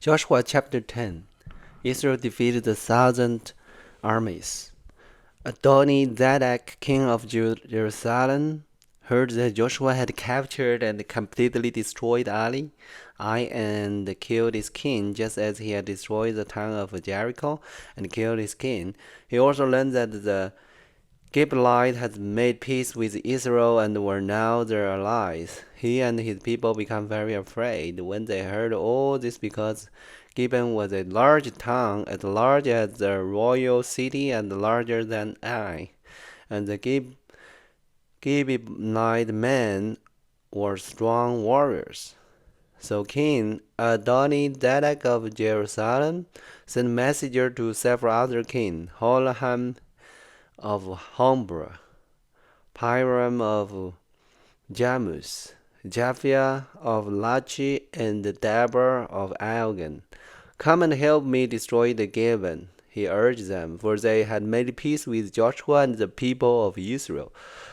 Joshua chapter 10. Israel defeated the thousand armies. Adoni-Zedek, king of Jerusalem, heard that Joshua had captured and completely destroyed Ai and killed his king, just as he had destroyed the town of Jericho and killed his king. He also learned that the Gibeonites had made peace with Israel and were now their allies. He and his people became very afraid when they heard all this because Gibeon was a large town, as large as the royal city and larger than Ai. And the Gibeonite men were strong warriors. So King Adoni-Zedek of Jerusalem sent messengers to several other kings, Holam of Hombra, Piram of Jamus, Japhia of Lachi, and Deborah of Algan. Come and help me destroy the Gibeon, he urged them, for they had made peace with Joshua and the people of Israel.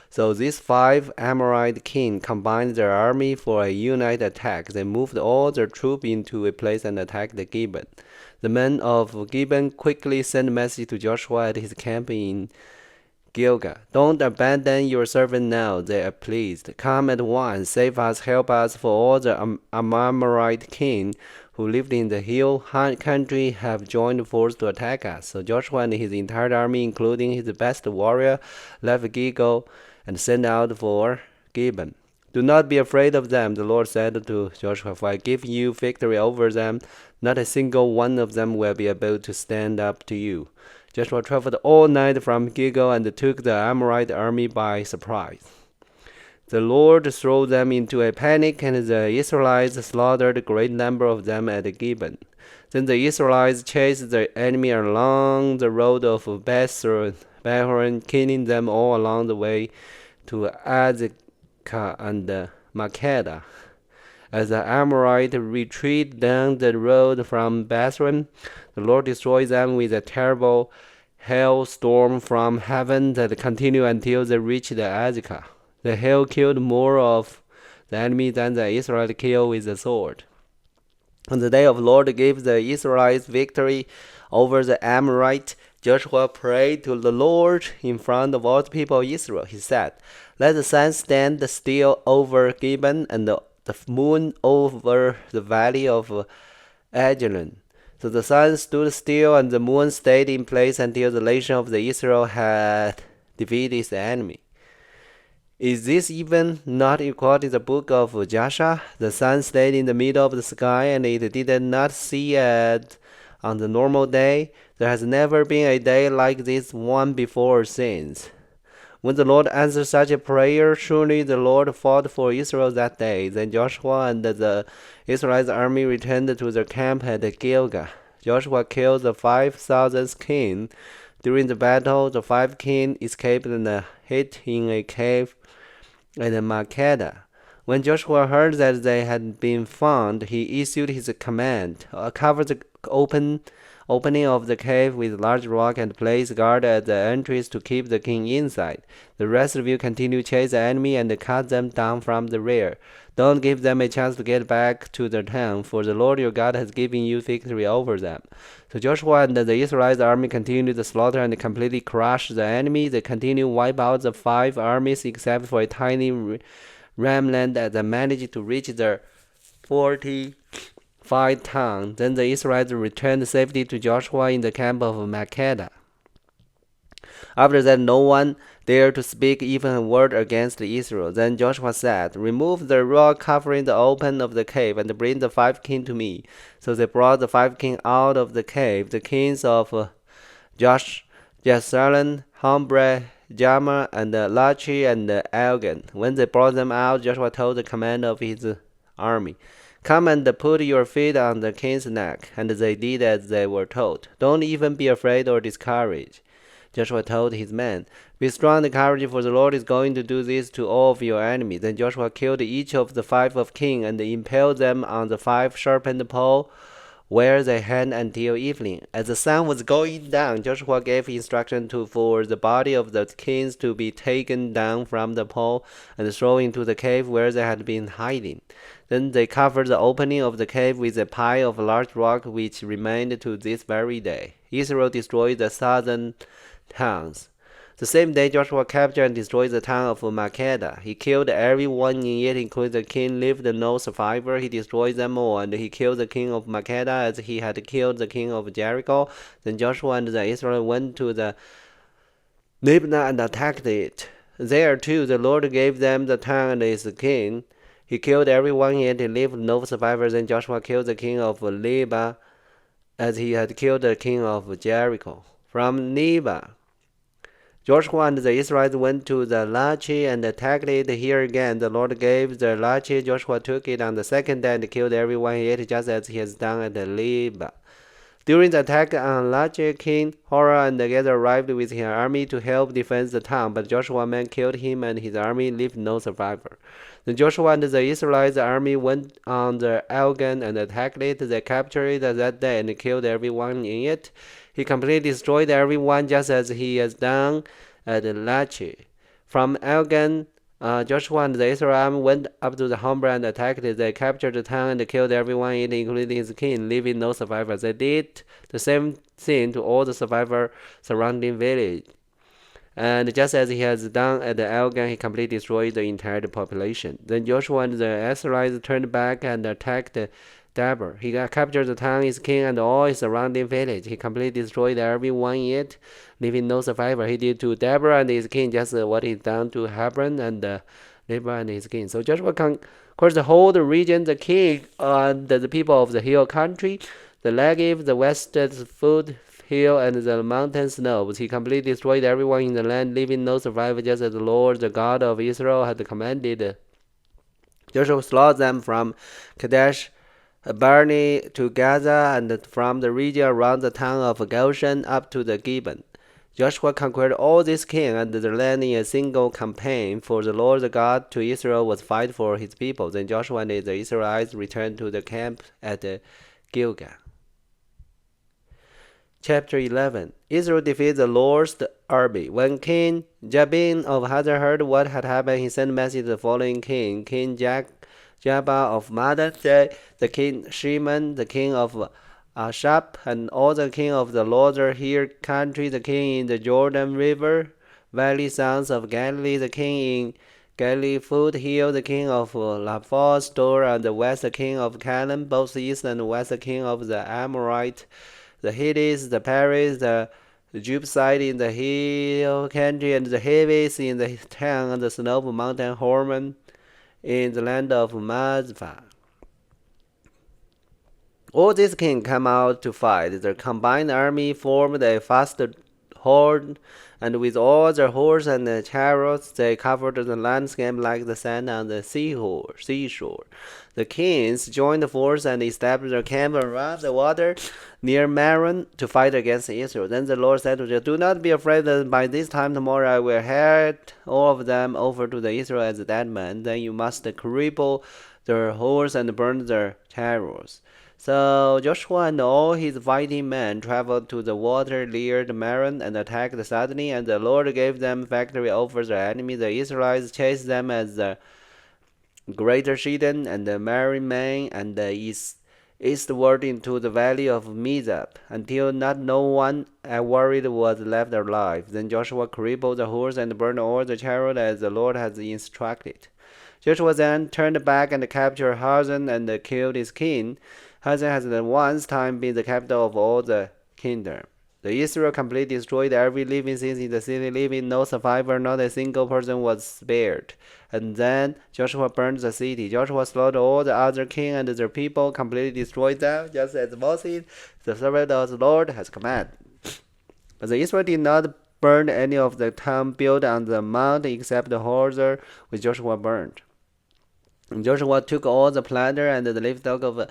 So these 5 Amorite kings combined their army for a united attack. They moved all their troops into a place and attacked the Gibeon. The men of Gibeon quickly sent a message to Joshua at his camp in Gilgal. Don't abandon your servant now, they are pleased. Come at once, save us, help us, for all the Amorite king who lived in the hill country have joined force to attack us. So Joshua and his entire army, including his best warrior, left Gilgal and set out for Gibeon. Do not be afraid of them, the Lord said to Joshua, for I give you victory over them. Not a single one of them will be able to stand up to you. Joshua traveled all night from Gilgal and took the Amorite army by surprise. The Lord threw them into a panic, and the Israelites slaughtered a great number of them at Gibeon. Then the Israelites chased the enemy along the road of Beth-horon, killing them all along the way to Azekah and Makkedah. As the Amorites retreated down the road from Bethhoron, the Lord destroyed them with a terrible hailstorm from heaven that continued until they reached Azekah. The hail killed more of the enemy than the Israelites killed with the sword. On the day of the Lord gave the Israelites victory over the Amorites, Joshua prayed to the Lord in front of all the people of Israel. He said, "Let the sun stand still over Gibeon and the moon over the valley of Ajalon." So the sun stood still and the moon stayed in place until the nation of Israel had defeated its enemy. Is this even not recorded in the book of Joshua? The sun stayed in the middle of the sky and it did not set on the normal day. There has never been a day like this one before or since. When the Lord answered such a prayer, surely the Lord fought for Israel that day. Then Joshua and the Israelite army returned to their camp at Gilgal. Joshua killed the 5,000 kings. During the battle, the 5 kings escaped and hid in a cave at Makkedah. When Joshua heard that they had been found, he issued his command, cover the opening of the cave with large rock and place guard at the entrance to keep the king inside. The rest of you continue to chase the enemy and cut them down from the rear. Don't give them a chance to get back to their town, for the Lord your God has given you victory over them. So Joshua and the Israelite army continued the slaughter and completely crushed the enemy. They continued to wipe out the 5 armies except for a tiny remnant that managed to reach their 45 towns. Then the Israelites returned safely to Joshua in the camp of Makkedah. After that, no one dared to speak even a word against Israel. Then Joshua said, "Remove the rock covering the open of the cave and bring the 5 kings to me." So they brought the 5 kings out of the cave, the kings of Jerusalem, Hombra, Jamah, and Lachi, and Algan. When they brought them out, Joshua told the commander of his army, "Come and put your feet on the king's neck." And they did as they were told. "Don't even be afraid or discouraged," Joshua told his men. "Be strong and courageous, for the Lord is going to do this to all of your enemies." Then Joshua killed each of the 5 of kings and impaled them on the 5 sharpened poles where they hid until evening. As the sun was going down, Joshua gave instruction for the body of the kings to be taken down from the pole and thrown into the cave where they had been hiding. Then they covered the opening of the cave with a pile of large rock, which remained to this very day. Israel destroyed the southern towns. The same day, Joshua captured and destroyed the town of Makkedah. He killed everyone in it, including the king, lived no survivor. He destroyed them all, and he killed the king of Makkedah as he had killed the king of Jericho. Then Joshua and the Israelites went to the Libnah and attacked it. There too, the Lord gave them the town and its king. He killed everyone in it, and left no survivors. Then Joshua killed the king of Libnah as he had killed the king of Jericho. From Libnah, Joshua and the Israelites went to the Lachish and attacked it. Here again, the Lord gave the Lachish. Joshua took it on the second day and killed everyone in it, just as he has done at Libnah. During the attack on Lachish, King Horror and Gazer arrived with his army to help defend the town, but Joshua's men killed him and his army, left no survivor. Then Joshua and the Israelites' army went on the Elgan and attacked it. They captured it that day and killed everyone in it. He completely destroyed everyone, just as he has done at Lachish. From Elgan, Joshua and the Israelites went up to the Humber and attacked it. They captured the town and killed everyone in it, including his king, leaving no survivors. They did the same thing to all the survivors surrounding village. And just as he has done at Elgan, he completely destroyed the entire population. Then Joshua and the Israelites turned back and attacked Deborah. He captured the town, his king, and all its surrounding village. He completely destroyed everyone in it, leaving no survivor. He did to Deborah and his king just what he done to Hebron and Deborah and his king. So Joshua conquered the whole region, the king and the people of the hill country, the Negev, the western foothill, and the mountain slopes. He completely destroyed everyone in the land, leaving no survivor, just as the Lord, the God of Israel, had commanded. Joshua slaughtered them from Kadesh Barney to Gaza, and from the region around the town of Goshen up to the Gibeon. Joshua conquered all this king and the land in a single campaign, for the Lord God to Israel was fight for his people. Then Joshua and the Israelites returned to the camp at Gilgal. Chapter 11. Israel defeated the Lord's army. When King Jabin of Hazor heard what had happened, he sent a message to the following king: King Jabba of Manasseh, the king Shimon, the king of Ashap, and all the king of the Lord's hill country, the king in the Jordan River Valley, sons of Galilee, the king in Galilee foothill, the king of Laphos, Store, and the west, the king of Canaan, both east and west, the king of the Amorite, the Hittites, the Perizzites, the Jebusite in the hill country, and the Hivites in the town and the snow mountain Hormon in the land of Mazpah. All these kings come out to fight. The combined army formed a fast horde, and with all their horses and chariots, they covered the landscape like the sand on the seashore. The kings joined the force and established their camp around the water near Maron to fight against Israel. Then the Lord said to them, "Do not be afraid, that by this time tomorrow I will hand all of them over to the Israelites as dead men. Then you must cripple their horses and burn their chariots." So Joshua and all his fighting men traveled to the water near the Maron and attacked suddenly, and the Lord gave them victory over their enemy. The Israelites chased them as the Greater Shidon and the Merrimain and the eastward into the valley of Mizab, until not no one worried was left alive. Then Joshua crippled the horse and burned all the chariot as the Lord had instructed. Joshua then turned back and captured Hazan and killed his king. Hazan has at one time been the capital of all the kingdom. The Israel completely destroyed every living thing in the city, leaving no survivor, not a single person was spared. And then Joshua burned the city. Joshua slaughtered all the other kings and their people, completely destroyed them, just as Moses, the servant of the Lord, has commanded. But the Israel did not burn any of the town built on the mount except the Hazor, which Joshua burned. And Joshua took all the plunder and the livestock of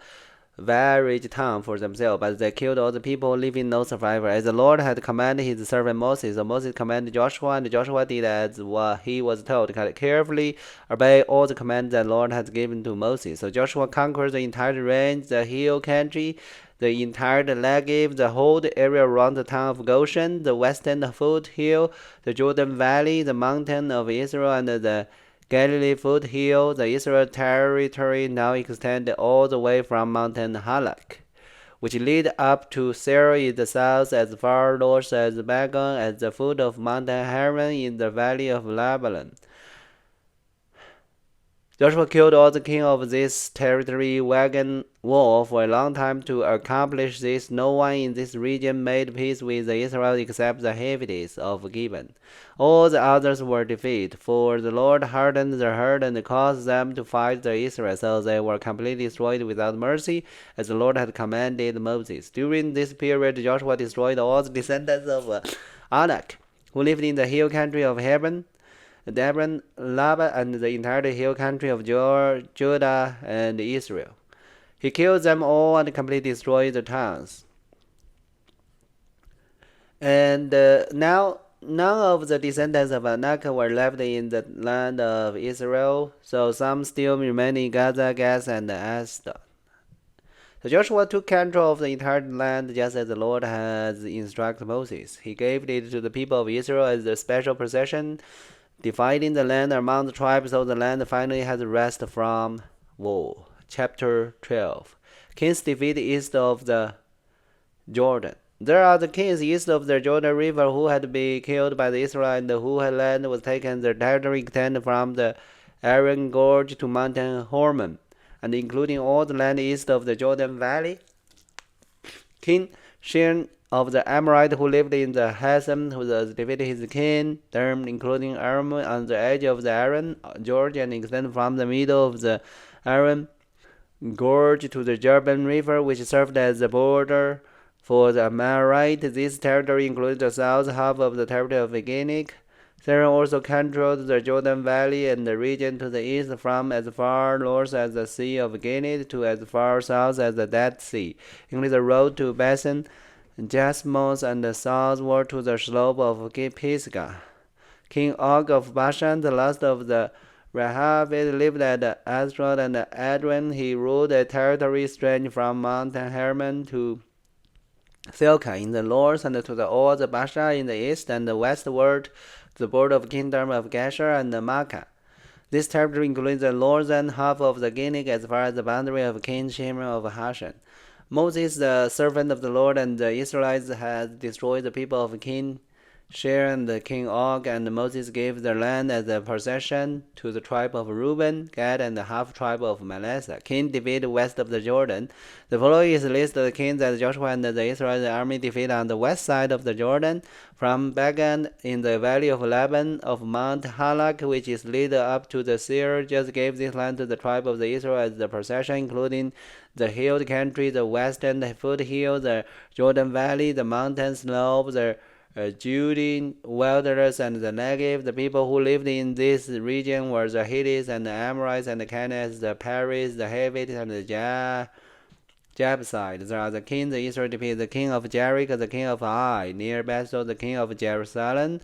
very rich town for themselves, but they killed all the people, leaving no survivor. As the Lord had commanded his servant Moses, so Moses commanded Joshua, and Joshua did as what he was told, carefully obey all the commands that the Lord had given to Moses. So Joshua conquered the entire range, the hill country, the entire Negev, the whole area around the town of Goshen, the western foothill, the Jordan Valley, the mountain of Israel, and the Galilee foothill. The Israel territory now extended all the way from Mountain Halak, which lead up to Seir in the south, as far north as Bagan, at the foot of Mountain Hermon in the valley of Lebanon. Joshua killed all the king of this territory, waging war for a long time to accomplish this. No one in this region made peace with the Israelites except the Hittites of Gibeon. All the others were defeated, for the Lord hardened their heart and caused them to fight the Israelites, so they were completely destroyed without mercy, as the Lord had commanded Moses. During this period, Joshua destroyed all the descendants of Anak, who lived in the hill country of Hebron, Deborah, Laba, and the entire hill country of Judah and Israel. He killed them all and completely destroyed the towns. And now none of the descendants of Anak were left in the land of Israel, so some still remain in Gaza, Gath, and Ashdod. So Joshua took control of the entire land just as the Lord had instructed Moses. He gave it to the people of Israel as a special possession, dividing the land among the tribes, so the land finally has rest from war. Chapter 12. Kings defeat east of the Jordan. There are the kings east of the Jordan River who had been killed by the Israelites, and whose land was taken. Their territory extended from the Aaron Gorge to Mountain Hormon, and including all the land east of the Jordan Valley. King Shin of the Amorite who lived in the Hesam, who was defeated his kingdom, including Aram, on the edge of the Aaron Gorge, and extended from the middle of the Aaron Gorge to the Jordan River, which served as the border for the Amorite. This territory included the south half of the territory of Genic. Sarah also controlled the Jordan Valley and the region to the east, from as far north as the Sea of Genic to as far south as the Dead Sea, including the road to Basin, Jasmos, and southward to the slope of Pisgah. King Og of Bashan, the last of the Rehabites, lived at Ashdod and Adrian. He ruled a territory stretching from Mount Hermon to Silka in the north, and to the Oz of Bashan in the east, and westward to the border of the kingdom of Geshur and Makkah. This territory includes the northern half of the Genic as far as the boundary of King Shimon of Hashan. Moses, the servant of the Lord, and the Israelites had destroyed the people of King Shear and the King Og, and Moses gave their land as a possession to the tribe of Reuben, Gad, and the half-tribe of Manasseh. King defeated west of the Jordan. The following is a list of the kings that Joshua and the Israelite army defeated on the west side of the Jordan, from Bagan in the valley of Lebanon, of Mount Halak, which is lead up to the Seir. Just gave this land to the tribe of the Israel as the possession, including the hill country, the western foothill, the Jordan Valley, the mountain slope, the Judean wilderness, and the Negev. The people who lived in this region were the Hittites and the Amorites and the Canaanites, the Perizzites, the Hivites, and the Jebusites. There are the kings of Israel defeated: the king of Jericho, the king of Ai, near Bethel, the king of Jerusalem,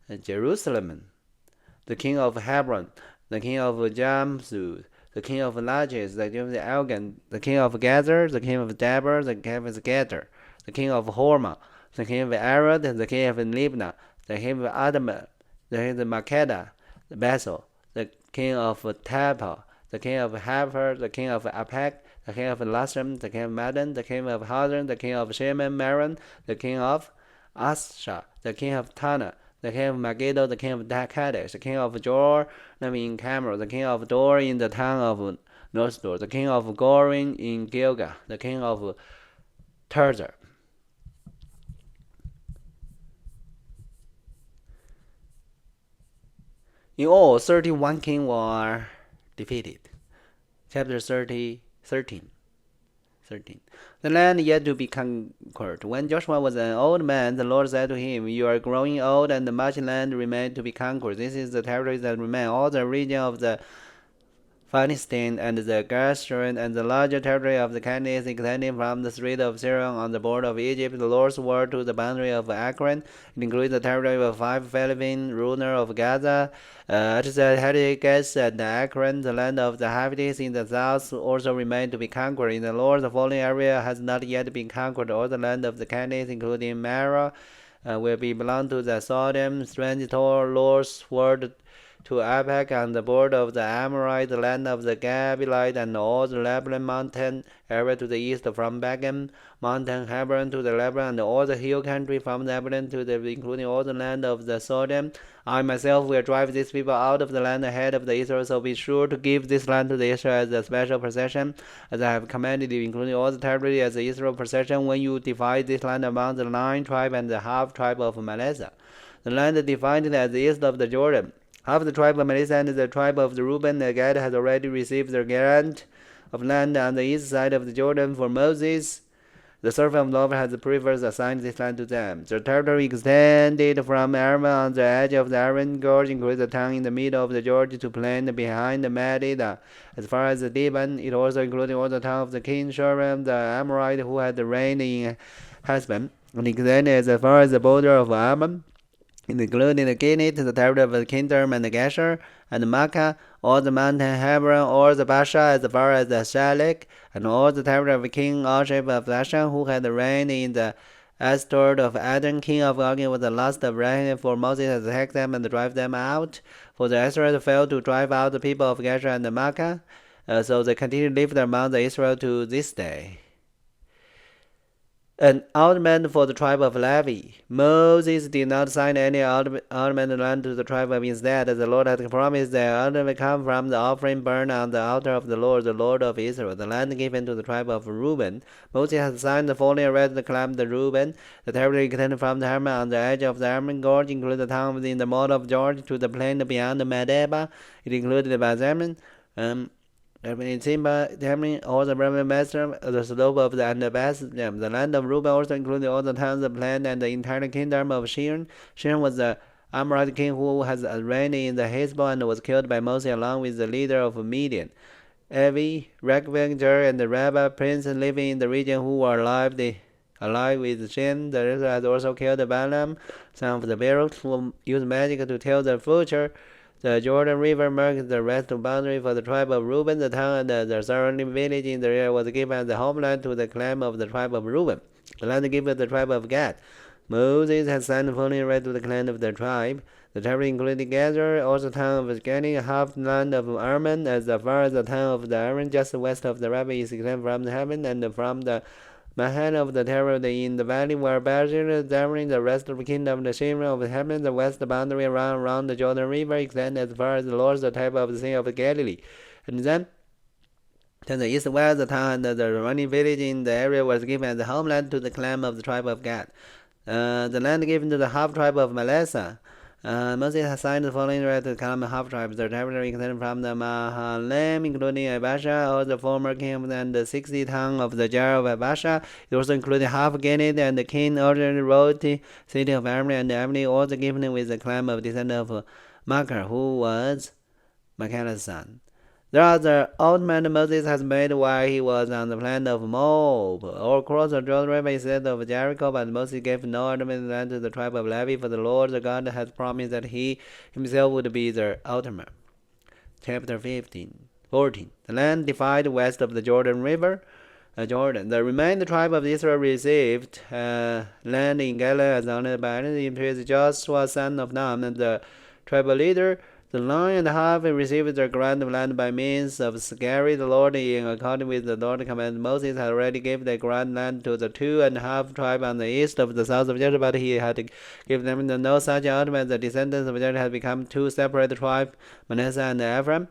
the king of Hebron, the king of Jamsu, the king of Lachish, the king of Elgan, the king of Gezer, the king of Deber, the king of Geter, the king of Hormah, the king of Arad, the king of Libnah, the king of Adamah, the king of Makkedah, the Bethel, the king of Tapah, the king of Haphar, the king of Apek, the king of Lasram, the king of Madon, the king of Hazan, the king of Shimon Meron, the king of Asha, the king of Tana, the king of Megiddo, the king of Kadesh, the king of Jor in Cameron, the king of Dor in the town of Nosdor, the king of Gorin in Gilgal, the king of Tirzah. In all, 31 kings were defeated. Chapter 13. The land yet to be conquered. When Joshua was an old man, the Lord said to him, "You are growing old, and much land remains to be conquered. This is the territory that remains, all the region of the Philistine, and the Gershon, and the larger territory of the Canaanites, extending from the Strait of Sidon on the border of Egypt, the Lord's word to the boundary of Akron. It includes the territory of 5 Philistine ruler of Gaza, the Hittites and Akron. The land of the Hittites in the south also remained to be conquered. In the north, the following area has not yet been conquered. All the land of the Canaanites, including Mara, will be belong to the Sodom. Strange Lord's word to Aphek on the border of the Amorite, the land of the Gabilite, and all the Lebanon mountain area to the east, from Begem mountain Hebron to the Lebanon, and all the hill country from Lebanon to the including all the land of the Sodom. I myself will drive these people out of the land ahead of the Israel, so be sure to give this land to the Israel as a special possession, as I have commanded you, including all the territory as the Israel possession, when you divide this land among the 9 tribe and the half tribe of Manasseh. The land divided at the east of the Jordan. Half the tribe of Manasseh and the tribe of the Reuben and Gad has already received their grant of land on the east side of the Jordan, for Moses, the servant of the Lord, has previously assigned this land to them. The territory extended from Arma on the edge of the Aaron Gorge, including the town in the middle of the Jordan, to plain behind the Medida, as far as the Dibon. It also included all the town of the king Shoreham, the Amorite, who had reigned in Heshbon, and extended as far as the border of Ammon, including the Gilead, the territory of the kingdom, and the Geshur, and Makkah, all the mountain Hebron, all the Basha, as far as the Shalek, and all the territory of King Osheb of Bashan, who had reigned in the Astor of Adon, king of Og, was the last of reign, for Moses had attacked them and drive them out. For the Israelites failed to drive out the people of Geshur and Makkah, so they continue to live among the Israel to this day. An allotment for the tribe of Levi. Moses did not assign any allotment land to the tribe of instead. The Lord had promised that allotment would come from the offering burned on the altar of the Lord of Israel, the land given to the tribe of Reuben. Moses had assigned the following area to the clan of Reuben. The territory extended from the Hermon on the edge of the Hermon Gorge, included the town within the mouth of Jordan to the plain beyond the Medeba. It included Benjamin, all the Roman master, the slope of the Anabas, the land of Reuben also included all the towns of land and the entire kingdom of Shion. Shion was the Amorite king who has reigned in the Hezbollah and was killed by Moses along with the leader of Midian. Evi, Rechbeg, Jer, and the Rabbi prince living in the region who were alive with Shem. The Israelites also killed Balaam, son of the Beryl, who used magic to tell the future. The Jordan River marked the west boundary for the tribe of Reuben. The town and the surrounding village in the area was given as the homeland to the clan of the tribe of Reuben. The land given to the tribe of Gad. Moses had signed the following right to the clan of the tribe. The territory included Gazer, also the town of Gani, half the land of Arman, as far as the town of the Aaron, just west of the Rabbi, is extended from the heaven, and from the Mahan of the territory in the valley where Bajir, Zavrin, the rest of the kingdom of the Shimon of heaven, the west boundary around the Jordan River, extended as far as the Lord's type of the Sea of Galilee. And then to the east west, the town and the running village in the area was given as the homeland to the clan of the tribe of Gad. The land given to the half tribe of Manasseh. Moses assigned the following right to the common half tribes. The territory extended from the Mahalaim, including Abasha, all the former kingdoms, and the 60 towns of the jar of Abasha. It also included half Gilead and the king ordinary royalty, city of Amri, and Amri, also given with the clan of descendant of Machir, who was Machir's son. There are the allotment Moses has made while he was on the plain of Moab, or across the Jordan River instead of Jericho, but Moses gave no allotment land to the tribe of Levi, for the Lord the God has promised that he himself would be their allotment. Chapter 14. The land divided west of the Jordan River, Jordan. The remaining tribe of Israel received land in Galilee as owned by Joshua son of Nun, and the tribal leader. The 9.5 received their grant of land by means of Scary. The Lord, in accordance with the Lord's command, Moses had already given the grant land to the 2.5 tribe on the east of the south of Judah, but he had given them no such allotment. The descendants of Judah had become 2 separate tribes, Manasseh and Ephraim,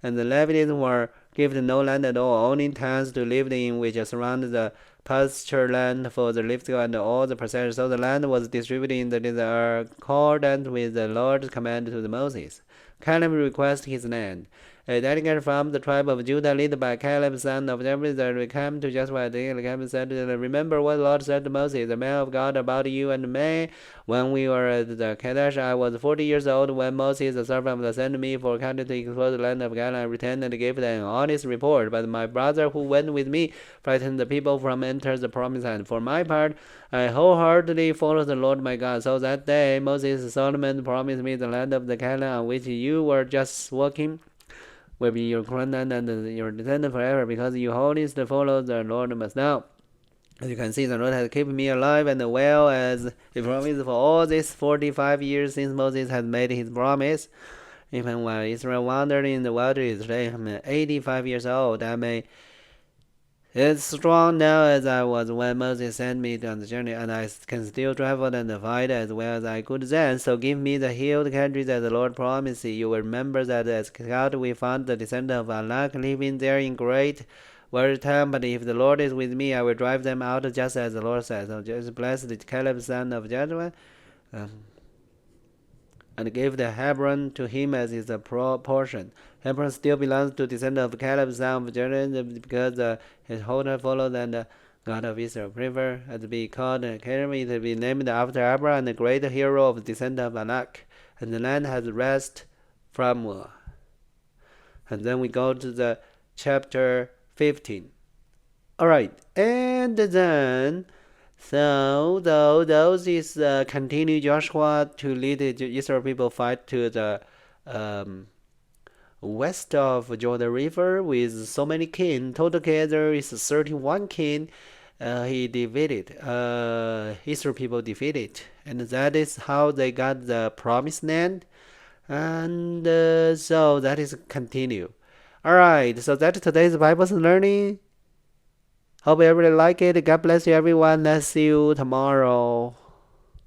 and the Levites were given no land at all, only towns to live in, which surrounded the pasture land for the livestock and all the possessions. So the land was distributed in the accordance with the Lord's command to Moses. Caleb requested his land. A delegate from the tribe of Judah, led by Caleb, son of Jephunneh, came to Joshua. Caleb said, "Remember what the Lord said to Moses, the man of God, about you and me. When we were at the Kadesh, I was 40 years old when Moses, the servant, sent me for country to explore the land of God. I returned and gave them an honest report. But my brother who went with me frightened the people from entering the promised land. For my part, I wholeheartedly followed the Lord my God. So that day, Moses and Solomon promised me the land of the Canaan on which you were just walking will be your crown and your descendant forever, because you wholly follow the Lord must know. As you can see, the Lord has kept me alive and well as He promised for all these 45 years since Moses had made His promise. Even while Israel wandered in the wilderness, today I'm 85 years old. I may as strong now as I was when Moses sent me on the journey, and I can still travel and fight as well as I could then. So give me the healed country that the Lord promised. You will remember that as scout we found the descendant of Anak living there in great time. But if the Lord is with me, I will drive them out just as the Lord said. So just bless the Caleb son of Joshua, and gave the Hebron to him as his portion. Hebron still belongs to the descendant of Caleb son of Joshua, because his holder followed and God of Israel. Prefer to be called Caleb, to be named after Abraham, the great hero of the descendant of Anak. And the land has rest from. And then we go to the chapter 15. Alright, and then those is continue Joshua to lead the Israel people fight to the west of Jordan River with so many king. Together is 31 king. He defeated. Israel people defeated, and that is how they got the promised land. And so that is continue. Alright, so that's today's Bible learning. Hope everybody like it. God bless you, everyone. Let's see you tomorrow.